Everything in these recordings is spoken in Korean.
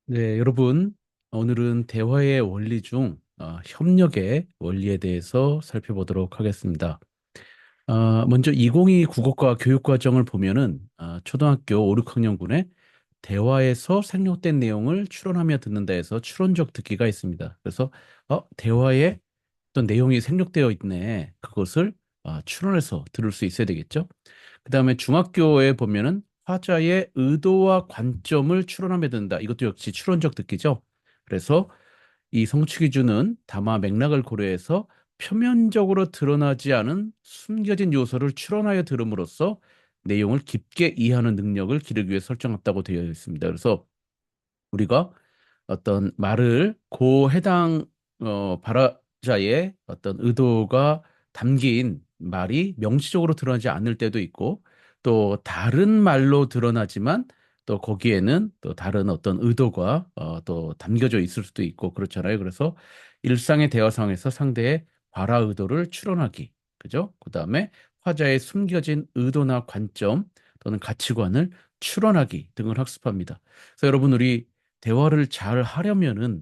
네, 여러분, 오늘은 대화의 원리 중 협력의 원리에 대해서 살펴보도록 하겠습니다. 먼저 2022 국어과 교육과정을 보면은 초등학교 5, 6학년군에 대화에서 생략된 내용을 추론하며 듣는다 해서 추론적 듣기가 있습니다. 그래서 대화에 어떤 내용이 생략되어 있네. 그것을 추론해서 들을 수 있어야 되겠죠. 그다음에 중학교에 보면은 화자의 의도와 관점을 추론하며 든다. 이것도 역시 추론적 듣기죠. 그래서 이 성취 기준은 담화 맥락을 고려해서 표면적으로 드러나지 않은 숨겨진 요소를 추론하여 들음으로써 내용을 깊게 이해하는 능력을 기르기 위해 설정했다고 되어 있습니다. 그래서 우리가 어떤 말을 해당 발화자의 어떤 의도가 담긴 말이 명시적으로 드러나지 않을 때도 있고 또 다른 말로 드러나지만 또 거기에는 또 다른 어떤 의도가 또 담겨져 있을 수도 있고 그렇잖아요. 그래서 일상의 대화 상황에서 상대의 발화 의도를 추론하기, 그죠? 그다음에 화자의 숨겨진 의도나 관점 또는 가치관을 추론하기 등을 학습합니다. 그래서 여러분 우리 대화를 잘 하려면은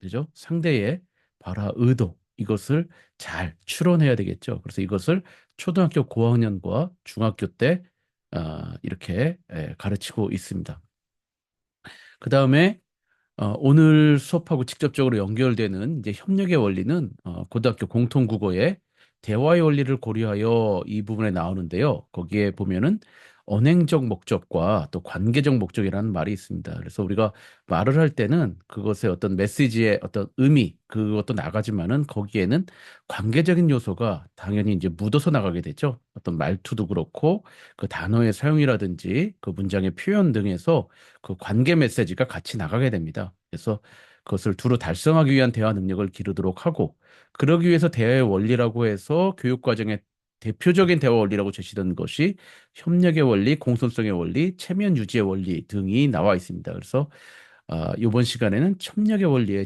그죠? 상대의 발화 의도 이것을 잘 추론해야 되겠죠. 그래서 이것을 초등학교 고학년과 중학교 때 이렇게 가르치고 있습니다. 그 다음에 오늘 수업하고 직접적으로 연결되는 이제 협력의 원리는 고등학교 공통국어의 대화의 원리를 고려하여 이 부분에 나오는데요. 거기에 보면은 언행적 목적과 또 관계적 목적이라는 말이 있습니다. 그래서 우리가 말을 할 때는 그것의 어떤 메시지의 어떤 의미, 그것도 나가지만은 거기에는 관계적인 요소가 당연히 이제 묻어서 나가게 되죠. 어떤 말투도 그렇고 그 단어의 사용이라든지 그 문장의 표현 등에서 그 관계 메시지가 같이 나가게 됩니다. 그래서 그것을 두루 달성하기 위한 대화 능력을 기르도록 하고, 그러기 위해서 대화의 원리라고 해서 교육 과정의 대표적인 대화 원리라고 제시된 것이 협력의 원리, 공손성의 원리, 체면 유지의 원리 등이 나와 있습니다. 그래서 이번 시간에는 협력의 원리에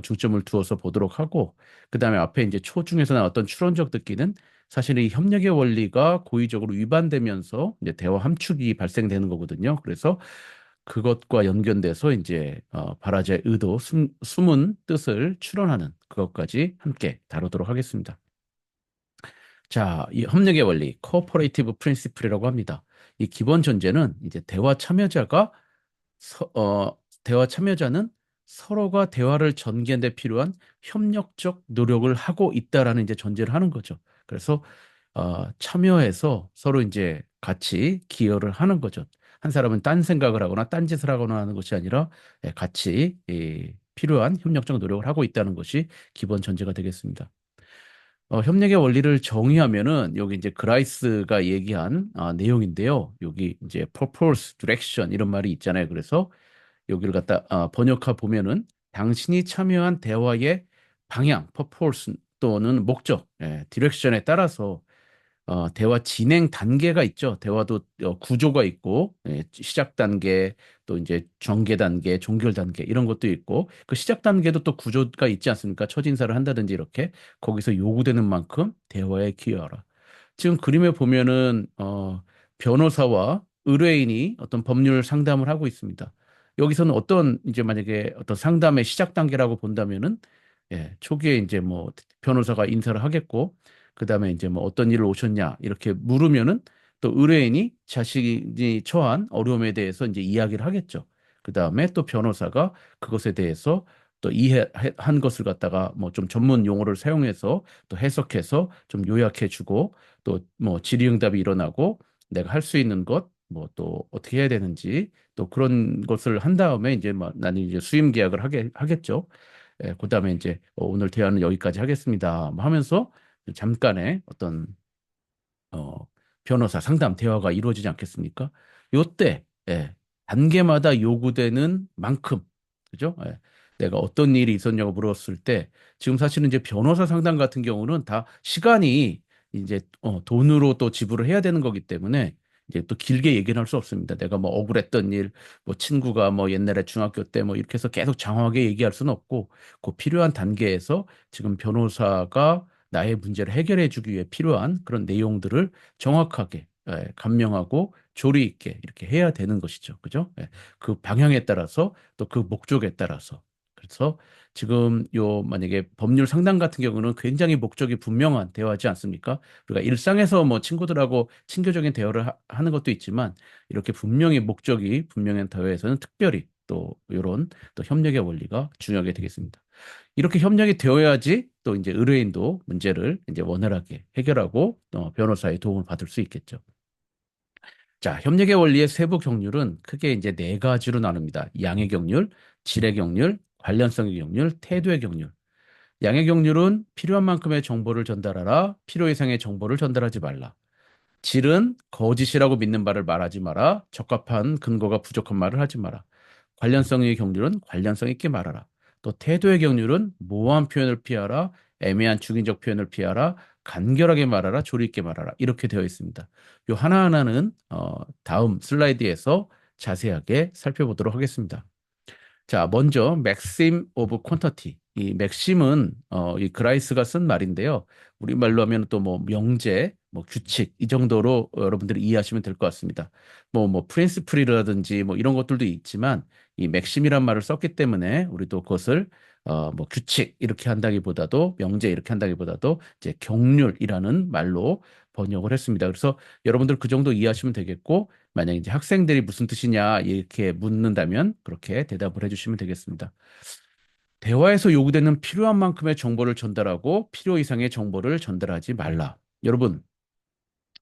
중점을 두어서 보도록 하고, 그 다음에 앞에 이제 초중에서 나왔던 추론적 듣기는 사실 이 협력의 원리가 고의적으로 위반되면서 이제 대화 함축이 발생되는 거거든요. 그래서 그것과 연결돼서 이제 발화자의 의도, 숨은 뜻을 추론하는 그것까지 함께 다루도록 하겠습니다. 자, 이 협력의 원리, 코퍼레이티브 프린시플이라고 합니다. 이 기본 전제는 이제 서, 어, 대화 참여자는 서로가 대화를 전개하는 데 필요한 협력적 노력을 하고 있다라는 이제 전제를 하는 거죠. 그래서 참여해서 서로 이제 같이 기여를 하는 거죠. 한 사람은 딴 생각을 하거나 딴 짓을 하거나 하는 것이 아니라 같이 필요한 협력적 노력을 하고 있다는 것이 기본 전제가 되겠습니다. 협력의 원리를 정의하면은 여기 이제 그라이스가 얘기한 내용인데요. 여기 이제 purpose, direction 이런 말이 있잖아요. 그래서 여기를 갖다 번역해 보면은 당신이 참여한 대화의 방향, purpose 또는 목적, 디렉션에 따라서 대화 진행 단계가 있죠. 대화도 구조가 있고, 시작 단계, 또 이제 전개 단계, 종결 단계 이런 것도 있고, 그 시작 단계도 또 구조가 있지 않습니까? 첫인사를 한다든지 이렇게 거기서 요구되는 만큼 대화에 기여하라. 지금 그림에 보면은 변호사와 의뢰인이 어떤 법률 상담을 하고 있습니다. 여기서는 어떤 이제 만약에 어떤 상담의 시작 단계라고 본다면은 초기에 이제 뭐 변호사가 인사를 하겠고 그다음에 이제 뭐 어떤 일을 오셨냐 이렇게 물으면은 또 의뢰인이 자신이 처한 어려움에 대해서 이제 이야기를 하겠죠. 그다음에 또 변호사가 그것에 대해서 또 이해한 것을 갖다가 뭐 좀 전문 용어를 사용해서 또 해석해서 좀 요약해 주고 또 뭐 질의응답이 일어나고 내가 할 수 있는 것 뭐 또 어떻게 해야 되는지 또 그런 것을 한 다음에 이제 뭐 나는 이제 수임 계약을 하겠죠. 그다음에 이제 오늘 대화는 여기까지 하겠습니다. 뭐 하면서 잠깐의 어떤 어, 변호사 상담 대화가 이루어지지 않겠습니까? 요때 단계마다 요구되는 만큼 그죠? 내가 어떤 일이 있었냐고 물었을 때 지금 사실은 이제 변호사 상담 같은 경우는 다 시간이 이제 돈으로 또 지불을 해야 되는 거기 때문에 이제 또 길게 얘기는 할 수 없습니다. 내가 뭐 억울했던 일, 뭐 친구가 뭐 옛날에 중학교 때 뭐 이렇게 해서 계속 장황하게 얘기할 수는 없고 그 필요한 단계에서 지금 변호사가 나의 문제를 해결해 주기 위해 필요한 그런 내용들을 정확하게 감명하고 조리 있게 이렇게 해야 되는 것이죠. 그죠? 그 방향에 따라서 또 그 목적에 따라서. 그래서 지금 요 만약에 법률 상담 같은 경우는 굉장히 목적이 분명한 대화지 않습니까? 우리가 일상에서 뭐 친구들하고 친교적인 대화를 하는 것도 있지만 이렇게 분명히 목적이 분명한 대화에서는 특별히 또 이런 또 협력의 원리가 중요하게 되겠습니다. 이렇게 협력이 되어야지 또 이제 의뢰인도 문제를 이제 원활하게 해결하고 변호사의 도움을 받을 수 있겠죠. 자, 협력의 원리의 세부 경률은 크게 이제 네 가지로 나눕니다. 양의 경률, 질의 경률, 관련성의 경률, 태도의 경률. 양의 경률은 필요한 만큼의 정보를 전달하라, 필요 이상의 정보를 전달하지 말라. 질은 거짓이라고 믿는 바를 말하지 마라. 적합한 근거가 부족한 말을 하지 마라. 관련성의 경륜은 관련성 있게 말하라. 또 태도의 경륜은 모호한 표현을 피하라. 애매한 주기적 표현을 피하라. 간결하게 말하라. 조리 있게 말하라. 이렇게 되어 있습니다. 요 하나하나는 다음 슬라이드에서 자세하게 살펴보도록 하겠습니다. 자, 먼저 맥심 오브 퀀터티. 이 맥심은 이 그라이스가 쓴 말인데요. 우리말로 하면 또 뭐 명제, 뭐 규칙 이 정도로 여러분들이 이해하시면 될 것 같습니다. 뭐 프린시플이라든지 뭐 이런 것들도 있지만 이 맥심이란 말을 썼기 때문에 우리도 그것을 뭐 규칙 이렇게 한다기보다도 명제 이렇게 한다기보다도 이제 경륜이라는 말로 번역을 했습니다. 그래서 여러분들 그 정도 이해하시면 되겠고 만약 이제 학생들이 무슨 뜻이냐 이렇게 묻는다면 그렇게 대답을 해주시면 되겠습니다. 대화에서 요구되는 필요한 만큼의 정보를 전달하고 필요 이상의 정보를 전달하지 말라. 여러분,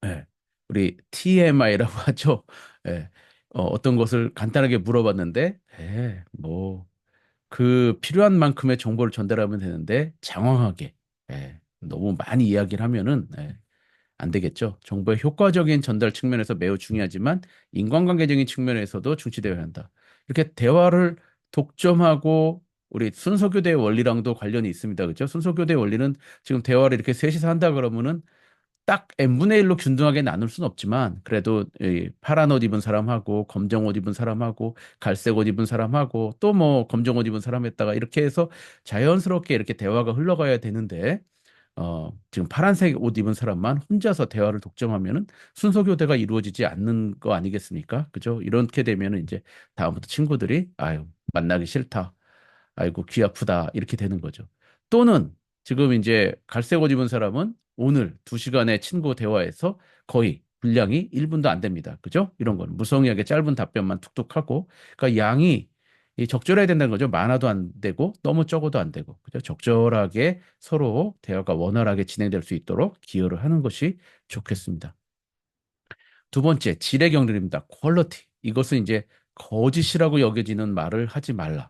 예, 우리 TMI라고 하죠. 예, 어떤 것을 간단하게 물어봤는데, 그 필요한 만큼의 정보를 전달하면 되는데 장황하게, 너무 많이 이야기를 하면은 안 되겠죠. 정보의 효과적인 전달 측면에서 매우 중요하지만 인간관계적인 측면에서도 중시되어야 한다. 이렇게 대화를 독점하고 우리 순서교대의 원리랑도 관련이 있습니다. 그렇죠? 순서교대의 원리는 지금 대화를 이렇게 셋이서 한다 그러면은 딱 n분의 1로 균등하게 나눌 수는 없지만 그래도 이 파란 옷 입은 사람하고 검정 옷 입은 사람하고 갈색 옷 입은 사람하고 또 뭐 검정 옷 입은 사람 했다가 이렇게 해서 자연스럽게 이렇게 대화가 흘러가야 되는데 지금 파란색 옷 입은 사람만 혼자서 대화를 독점하면은 순서 교대가 이루어지지 않는 거 아니겠습니까? 그죠? 이렇게 되면은 이제 다음부터 친구들이 아유, 만나기 싫다. 아이고, 귀 아프다. 이렇게 되는 거죠. 또는 지금 이제 갈색 옷 입은 사람은 오늘 2시간의 친구 대화에서 거의 분량이 1분도 안 됩니다. 그죠? 이런 거는 무성의하게 짧은 답변만 툭툭 하고 그러니까 양이 이 적절해야 된다는 거죠. 많아도 안 되고 너무 적어도 안 되고 그죠? 적절하게 서로 대화가 원활하게 진행될 수 있도록 기여를 하는 것이 좋겠습니다. 두 번째, 질의 경륜입니다. 퀄리티. 이것은 이제 거짓이라고 여겨지는 말을 하지 말라.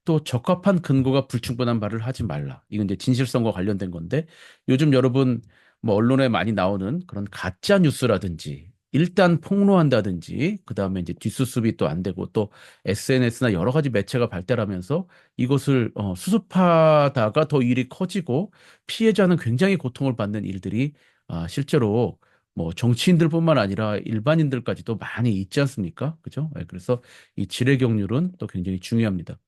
또 적합한 근거가 불충분한 말을 하지 말라. 이건 이제 진실성과 관련된 건데 요즘 여러분 뭐 언론에 많이 나오는 그런 가짜 뉴스라든지 일단 폭로한다든지 그다음에 이제 뒷수습이 또 안 되고 또 SNS나 여러 가지 매체가 발달하면서 이것을 수습하다가 더 일이 커지고 피해자는 굉장히 고통을 받는 일들이 실제로 뭐 정치인들뿐만 아니라 일반인들까지도 많이 있지 않습니까? 그죠? 그래서 이 질의 경률은 또 굉장히 중요합니다.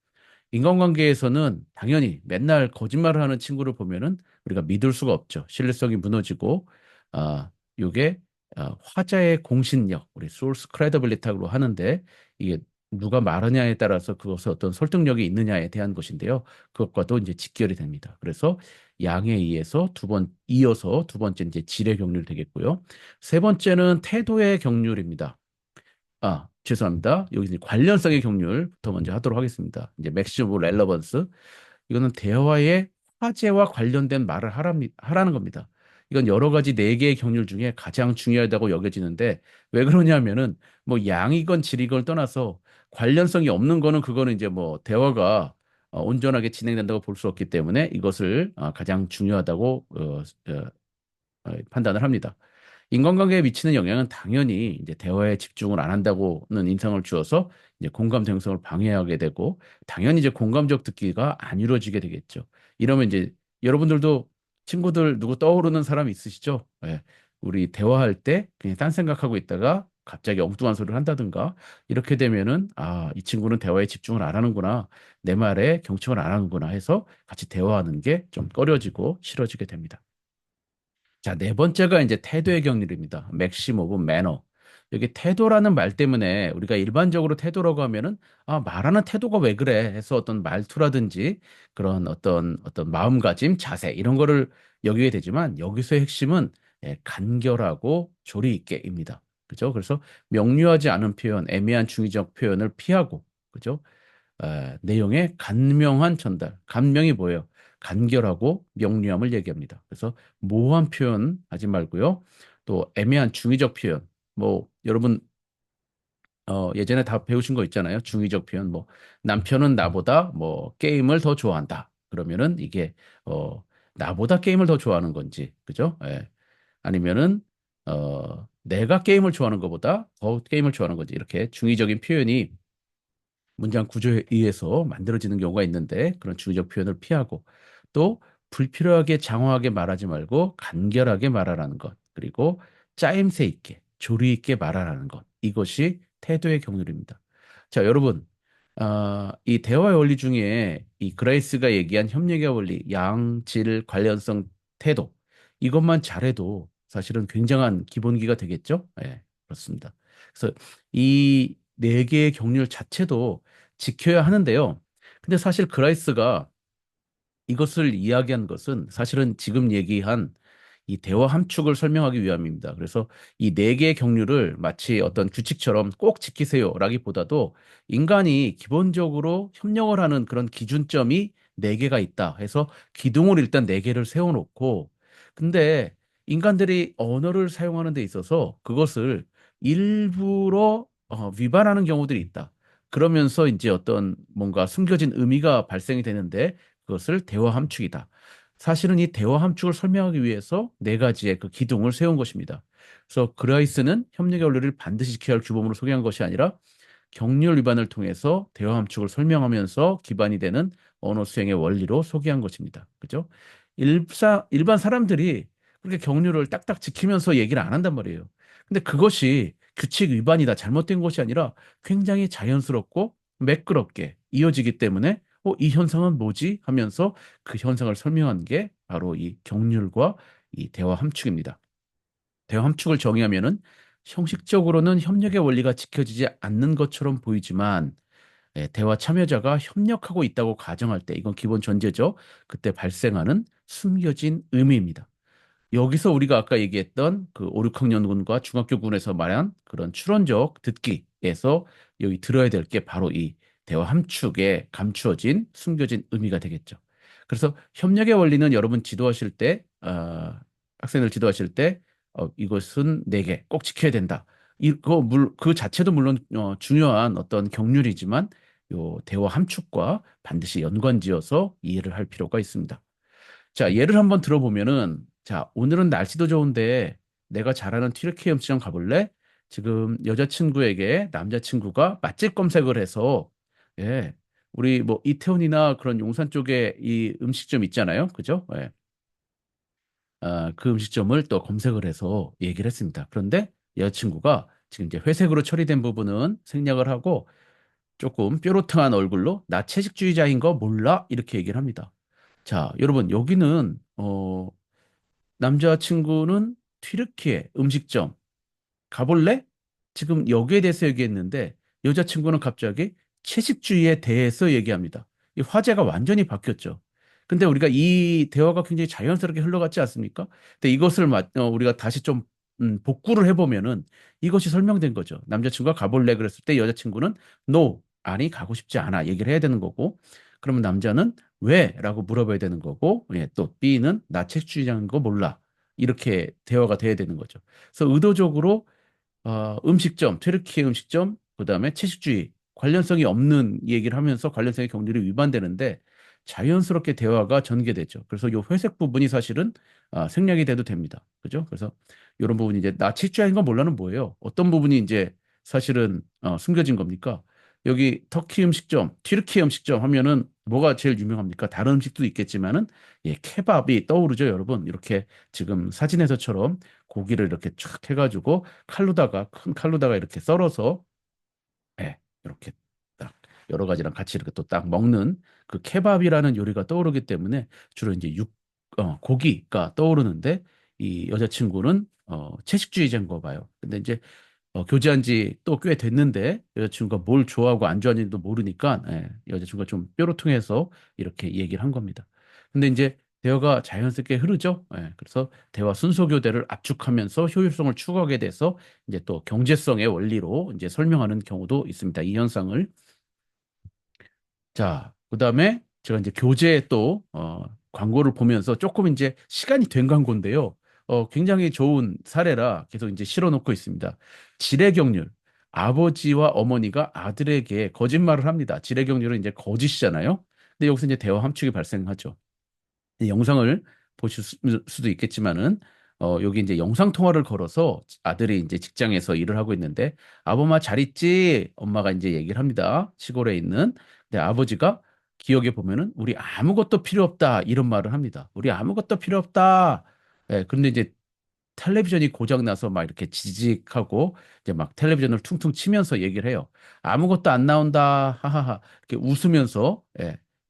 인간관계에서는 당연히 맨날 거짓말을 하는 친구를 보면은 우리가 믿을 수가 없죠. 신뢰성이 무너지고, 요게, 화자의 공신력, 우리 source credibility라고 하는데, 이게 누가 말하냐에 따라서 그것에 어떤 설득력이 있느냐에 대한 것인데요. 그것과도 이제 직결이 됩니다. 그래서 양에 의해서 이어서 두 번째 이제 질의 경률 되겠고요. 세 번째는 태도의 경률입니다. 죄송합니다. 여기 이제 관련성의 경률부터 먼저 하도록 하겠습니다. 이제 맥시멈 렐러번스. 이거는 대화의 화제와 관련된 말을 하라는 겁니다. 이건 여러 가지 네 개의 경률 중에 가장 중요하다고 여겨지는데 왜 그러냐면은 뭐 양이건 질이건 떠나서 관련성이 없는 거는 그거는 이제 뭐 대화가 온전하게 진행된다고 볼 수 없기 때문에 이것을 가장 중요하다고 판단을 합니다. 인간관계에 미치는 영향은 당연히 이제 대화에 집중을 안 한다고는 인상을 주어서 이제 공감 형성을 방해하게 되고 당연히 이제 공감적 듣기가 안 이루어지게 되겠죠. 이러면 이제 여러분들도 친구들 누구 떠오르는 사람 있으시죠? 우리 대화할 때 그냥 딴 생각하고 있다가 갑자기 엉뚱한 소리를 한다든가 이렇게 되면은 이 친구는 대화에 집중을 안 하는구나. 내 말에 경청을 안 하는구나 해서 같이 대화하는 게 좀 꺼려지고 싫어지게 됩니다. 자, 네 번째가 이제 태도의 경륜입니다. 맥심 오브 매너. 여기 태도라는 말 때문에 우리가 일반적으로 태도라고 하면은 말하는 태도가 왜 그래 해서 어떤 말투라든지 그런 어떤 마음가짐, 자세 이런 거를 여기게 되지만 여기서의 핵심은 간결하고 조리 있게입니다. 그죠? 그래서 명료하지 않은 표현, 애매한 중의적 표현을 피하고 그죠? 내용의 간명한 전달. 간명이 뭐예요? 간결하고 명료함을 얘기합니다. 그래서 모호한 표현 하지 말고요. 또 애매한 중의적 표현. 뭐 여러분 예전에 다 배우신 거 있잖아요. 중의적 표현. 뭐 남편은 나보다 뭐 게임을 더 좋아한다. 그러면은 이게 나보다 게임을 더 좋아하는 건지, 그죠? 예. 아니면은 내가 게임을 좋아하는 것보다 더 게임을 좋아하는 건지 이렇게 중의적인 표현이 문장 구조에 의해서 만들어지는 경우가 있는데 그런 중의적 표현을 피하고 또 불필요하게 장황하게 말하지 말고 간결하게 말하라는 것 그리고 짜임새 있게 조리 있게 말하라는 것 이것이 태도의 경륜입니다. 자, 여러분, 이 대화의 원리 중에 이 그레이스가 얘기한 협력의 원리, 양질, 관련성, 태도 이것만 잘해도 사실은 굉장한 기본기가 되겠죠? 예, 그렇습니다. 그래서 이 네 개의 경륜 자체도 지켜야 하는데요. 근데 사실 그라이스가 이것을 이야기한 것은 사실은 지금 얘기한 이 대화 함축을 설명하기 위함입니다. 그래서 이 네 개의 경륜을 마치 어떤 규칙처럼 꼭 지키세요라기보다도 인간이 기본적으로 협력을 하는 그런 기준점이 네 개가 있다 해서 기둥을 일단 네 개를 세워놓고 근데 인간들이 언어를 사용하는 데 있어서 그것을 일부러 위반하는 경우들이 있다. 그러면서 이제 어떤 뭔가 숨겨진 의미가 발생이 되는데 그것을 대화 함축이다. 사실은 이 대화 함축을 설명하기 위해서 네 가지의 그 기둥을 세운 것입니다. 그래서 그라이스는 협력의 원리를 반드시 지켜야 할 규범으로 소개한 것이 아니라 경륜 위반을 통해서 대화 함축을 설명하면서 기반이 되는 언어 수행의 원리로 소개한 것입니다. 그죠? 일반 사람들이 그렇게 경륜을 딱딱 지키면서 얘기를 안 한단 말이에요. 근데 그것이 규칙 위반이다, 잘못된 것이 아니라 굉장히 자연스럽고 매끄럽게 이어지기 때문에 이 현상은 뭐지? 하면서 그 현상을 설명한 게 바로 이 경륜과 이 대화 함축입니다. 대화 함축을 정의하면은 형식적으로는 협력의 원리가 지켜지지 않는 것처럼 보이지만 대화 참여자가 협력하고 있다고 가정할 때 이건 기본 전제죠. 그때 발생하는 숨겨진 의미입니다. 여기서 우리가 아까 얘기했던 그 5, 6학년군과 중학교군에서 말한 그런 추론적 듣기에서 여기 들어야 될 게 바로 이 대화 함축에 감추어진 숨겨진 의미가 되겠죠. 그래서 협력의 원리는 여러분 지도하실 때, 학생을 지도하실 때, 이것은 네 개 꼭 지켜야 된다. 그 자체도 물론 중요한 어떤 경륜이지만 요 대화 함축과 반드시 연관지어서 이해를 할 필요가 있습니다. 자, 예를 한번 들어보면은, 자, 오늘은 날씨도 좋은데 내가 잘 아는 튀르키예 음식점 가볼래? 지금 여자친구에게 남자친구가 맛집 검색을 해서, 예, 우리 뭐 이태원이나 그런 용산 쪽에 이 음식점 있잖아요. 그죠? 예. 그 음식점을 또 검색을 해서 얘기를 했습니다. 그런데 여자친구가 지금 이제 회색으로 처리된 부분은 생략을 하고 조금 뾰로통한 얼굴로 나 채식주의자인 거 몰라? 이렇게 얘기를 합니다. 자, 여러분, 여기는, 남자친구는 튀르키예 음식점 가볼래? 지금 여기에 대해서 얘기했는데 여자친구는 갑자기 채식주의에 대해서 얘기합니다. 이 화제가 완전히 바뀌었죠. 근데 우리가 이 대화가 굉장히 자연스럽게 흘러갔지 않습니까? 근데 이것을 우리가 다시 좀 복구를 해보면은 이것이 설명된 거죠. 남자친구가 가볼래 그랬을 때 여자친구는 no, 아니 가고 싶지 않아 얘기를 해야 되는 거고 그러면 남자는 왜? 라고 물어봐야 되는 거고 예, 또 B는 나 채식주의자인 거 몰라. 이렇게 대화가 돼야 되는 거죠. 그래서 의도적으로 음식점, 튀르키예 음식점, 그다음에 채식주의 관련성이 없는 얘기를 하면서 관련성의 경륜이 위반되는데 자연스럽게 대화가 전개되죠. 그래서 이 회색 부분이 사실은 생략이 돼도 됩니다. 그죠? 그래서 이런 부분이 이제 나 채식주의인 건 몰라는 뭐예요? 어떤 부분이 이제 사실은 숨겨진 겁니까? 여기 터키 음식점, 튀르키예 음식점 하면은 뭐가 제일 유명합니까? 다른 음식도 있겠지만은 예, 케밥이 떠오르죠, 여러분. 이렇게 지금 사진에서처럼 고기를 이렇게 쫙 해가지고 큰 칼로다가 이렇게 썰어서 예, 이렇게 딱 여러 가지랑 같이 이렇게 또 딱 먹는 그 케밥이라는 요리가 떠오르기 때문에 주로 이제 고기가 떠오르는데 이 여자친구는 채식주의자인 거 봐요. 근데 이제 교제한 지 또 꽤 됐는데 여자친구가 뭘 좋아하고 안 좋아하는지도 모르니까 여자친구가 좀 뾰로통해서 이렇게 얘기를 한 겁니다. 근데 이제 대화가 자연스럽게 흐르죠. 그래서 대화 순서 교대를 압축하면서 효율성을 추구하게 돼서 이제 또 경제성의 원리로 이제 설명하는 경우도 있습니다. 이 현상을. 자, 그다음에 제가 이제 교재에 또 광고를 보면서 조금 이제 시간이 된 광고인데요. 굉장히 좋은 사례라 계속 이제 실어놓고 있습니다. 지레경률. 아버지와 어머니가 아들에게 거짓말을 합니다. 지레경률은 이제 거짓이잖아요. 근데 여기서 이제 대화 함축이 발생하죠. 이 영상을 보실 수도 있겠지만은 여기 이제 영상 통화를 걸어서 아들이 이제 직장에서 일을 하고 있는데 아범아 잘 있지? 엄마가 이제 얘기를 합니다. 시골에 있는. 근데 아버지가 기억에 보면은 우리 아무것도 필요 없다 이런 말을 합니다. 우리 아무것도 필요 없다. 그런데 이제 텔레비전이 고장 나서 막 이렇게 지직하고 이제 막 텔레비전을 퉁퉁 치면서 얘기를 해요. 아무것도 안 나온다. 하하하. 이렇게 웃으면서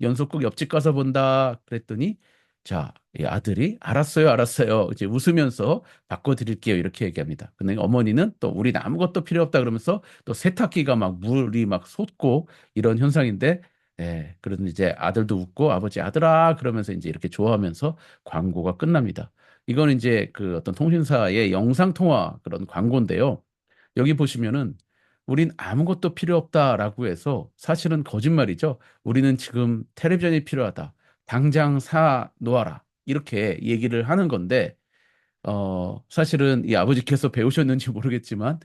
연속극 옆집 가서 본다. 그랬더니 자, 이 아들이 알았어요, 알았어요. 이제 웃으면서 바꿔드릴게요. 이렇게 얘기합니다. 근데 어머니는 또 우린 아무것도 필요 없다 그러면서 또 세탁기가 막 물이 막 솟고 이런 현상인데 그러더니 이제 아들도 웃고 아버지 아들아 그러면서 이제 이렇게 좋아하면서 광고가 끝납니다. 이거는 이제 그 어떤 통신사의 영상 통화 그런 광고인데요. 여기 보시면은 우린 아무것도 필요 없다라고 해서 사실은 거짓말이죠. 우리는 지금 텔레비전이 필요하다. 당장 사 놓아라. 이렇게 얘기를 하는 건데 사실은 이 아버지께서 배우셨는지 모르겠지만,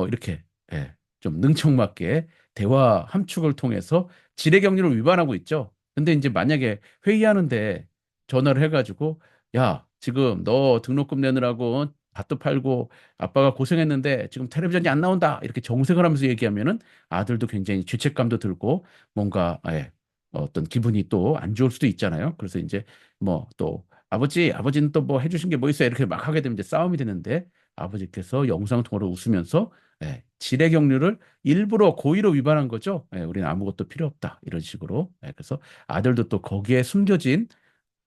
이렇게, 좀 능청맞게 대화 함축을 통해서 지뢰 격리를 위반하고 있죠. 근데 이제 만약에 회의하는데 전화를 해가지고, 야, 지금 너 등록금 내느라고 밭도 팔고 아빠가 고생했는데 지금 텔레비전이 안 나온다. 이렇게 정색을 하면서 얘기하면은 아들도 굉장히 죄책감도 들고 뭔가, 어떤 기분이 또 안 좋을 수도 있잖아요. 그래서 이제 뭐또 아버지는 또 뭐 해주신 게 뭐 있어요? 이렇게 막 하게 되면 이제 싸움이 되는데 아버지께서 영상통화로 웃으면서 지뢰 경륜을 일부러 고의로 위반한 거죠. 우리는 아무것도 필요 없다. 이런 식으로. 그래서 아들도 또 거기에 숨겨진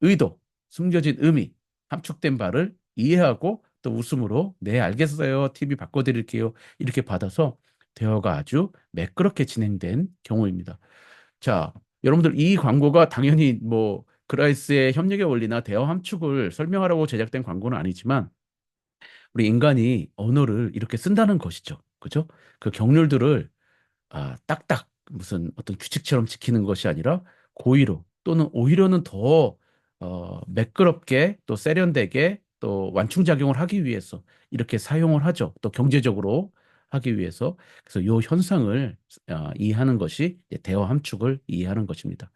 의도, 숨겨진 의미, 함축된 바를 이해하고 또 웃음으로 네, 알겠어요. TV 바꿔드릴게요. 이렇게 받아서 대화가 아주 매끄럽게 진행된 경우입니다. 자, 여러분들 이 광고가 당연히 뭐 그라이스의 협력의 원리나 대화 함축을 설명하라고 제작된 광고는 아니지만 우리 인간이 언어를 이렇게 쓴다는 것이죠. 그죠? 그 경률들을 딱딱 무슨 어떤 규칙처럼 지키는 것이 아니라 고의로 또는 오히려는 더 매끄럽게 또 세련되게 또 완충작용을 하기 위해서 이렇게 사용을 하죠. 또 경제적으로 하기 위해서. 그래서 이 현상을 이해하는 것이 이제 대화 함축을 이해하는 것입니다.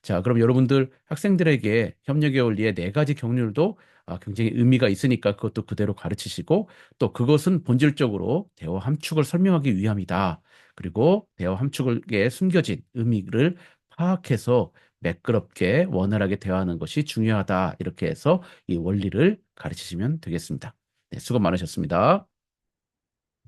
자, 그럼 여러분들 학생들에게 협력의 원리의 네 가지 경륜도 굉장히 의미가 있으니까 그것도 그대로 가르치시고 또 그것은 본질적으로 대화 함축을 설명하기 위함이다. 그리고 대화 함축에 숨겨진 의미를 파악해서 매끄럽게 원활하게 대화하는 것이 중요하다. 이렇게 해서 이 원리를 가르치시면 되겠습니다. 네, 수고 많으셨습니다.